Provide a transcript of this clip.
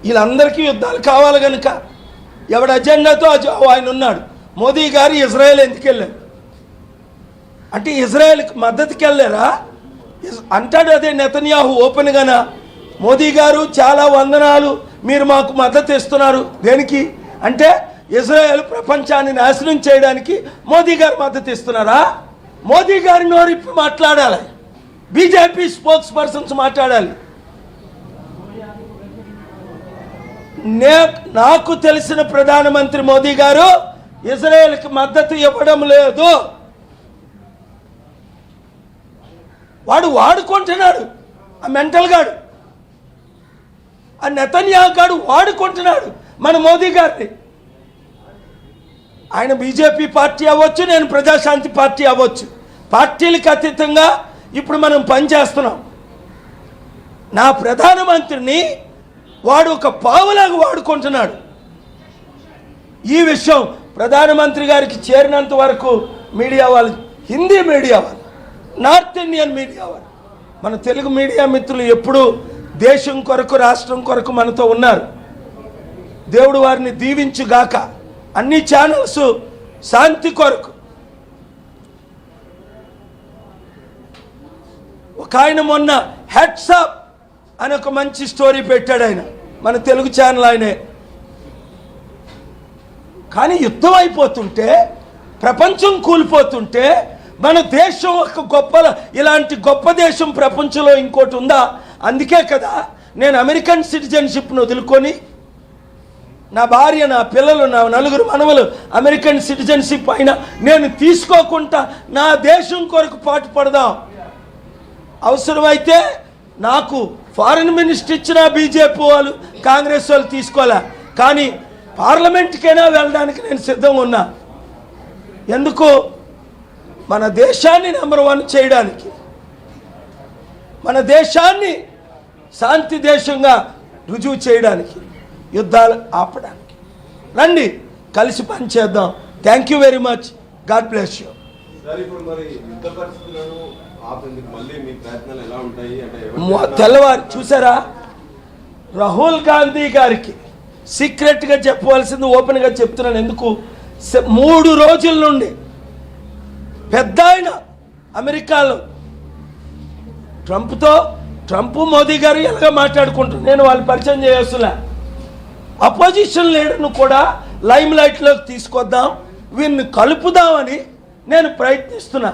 వీళ్ళందరికీ యుద్ధాలు కావాలి కనుక ఎవడి అజెండాతో ఆయన ఉన్నాడు. మోదీ గారు ఇజ్రాయెల్ ఎందుకు వెళ్ళారు అంటే ఇజ్రాయెల్కి మద్దతుకి వెళ్ళారా అంటాడు. అదే నెతన్యాహు ఓపెన్గానా మోదీ గారు చాలా వందనాలు, మీరు మాకు మద్దతు ఇస్తున్నారు. దేనికి అంటే ఇజ్రాయెల్ ప్రపంచాన్ని నాశనం చేయడానికి మోదీ గారు మద్దతు ఇస్తున్నారా? మోదీ గారి నోరిప్పి మాట్లాడాలి, బీజేపీ స్పోక్స్ పర్సన్స్ మాట్లాడాలి. నాకు తెలిసిన ప్రధానమంత్రి మోదీ గారు ఇజ్రాయెల్కి మద్దతు ఇవ్వడం లేదు. వాడు వాడుకుంటున్నాడు, ఆ మెంటల్ గాడు, ఆ నెతన్యాహు గాడు వాడుకుంటున్నాడు మన మోదీ గారిని. ఆయన బీజేపీ పార్టీ అవ్వచ్చు, నేను ప్రజాశాంతి పార్టీ అవ్వచ్చు, పార్టీలకు అతీతంగా ఇప్పుడు మనం పనిచేస్తున్నాం. నా ప్రధానమంత్రిని వాడు ఒక పావులాగా వాడుకుంటున్నాడు. ఈ విషయం ప్రధానమంత్రి గారికి చేరినంత వరకు మీడియా వాళ్ళు, హిందీ మీడియా వాళ్ళు, నార్త్ ఇండియన్ మీడియా వాళ్ళు, మన తెలుగు మీడియా మిత్రులు ఎప్పుడూ దేశం కొరకు రాష్ట్రం కొరకు మనతో ఉన్నారు. దేవుడు వారిని దీవించుగాక. అన్ని ఛానల్స్ శాంతి కొరకు. ఒక ఆయన మొన్న హెడ్సప్ అని ఒక మంచి స్టోరీ పెట్టాడు, ఆయన మన తెలుగు ఛానల్ ఆయనే. కానీ యుద్ధం అయిపోతుంటే, ప్రపంచం కూలిపోతుంటే, మన దేశం ఒక గొప్ప, ఇలాంటి గొప్ప దేశం ప్రపంచంలో ఇంకోటి ఉందా? అందుకే కదా నేను అమెరికన్ సిటిజన్షిప్ను వదులుకొని, నా భార్య, నా పిల్లలు, నా నలుగురు మనవలు అమెరికన్ సిటిజన్షిప్ అయినా నేను తీసుకోకుండా నా దేశం కొరకు పాటు పడదాం. అవసరమైతే నాకు ఫారిన్ మినిస్టర్ ఇచ్చిన బీజేపీ వాళ్ళు, కాంగ్రెస్ వాళ్ళు తీసుకోలే, కానీ పార్లమెంట్కైనా వెళ్ళడానికి నేను సిద్ధంగా ఉన్నా. ఎందుకు? మన దేశాన్ని నెంబర్ 1 చేయడానికి, మన దేశాన్ని శాంతి దేశంగా రుజువు చేయడానికి, యుద్ధాలు ఆపడానికి. రండి కలిసి పనిచేద్దాం. Thank you very much. God bless you. తెల్లవారు చూసారా, రాహుల్ గాంధీ గారికి సీక్రెట్గా చెప్పవలసింది ఓపెన్గా చెప్తున్నాను. ఎందుకు? 3 రోజుల నుండి పెద్ద ఆయన అమెరికాలో ట్రంప్ మోదీ గారు ఎలాగ మాట్లాడుకుంటారు, నేను వాళ్ళు పరిచయం చేస్తున్నా. అపోజిషన్ లీడర్ను కూడా లైమ్ లైట్లోకి తీసుకొద్దాం, వీరిని కలుపుదామని నేను ప్రయత్నిస్తున్నా.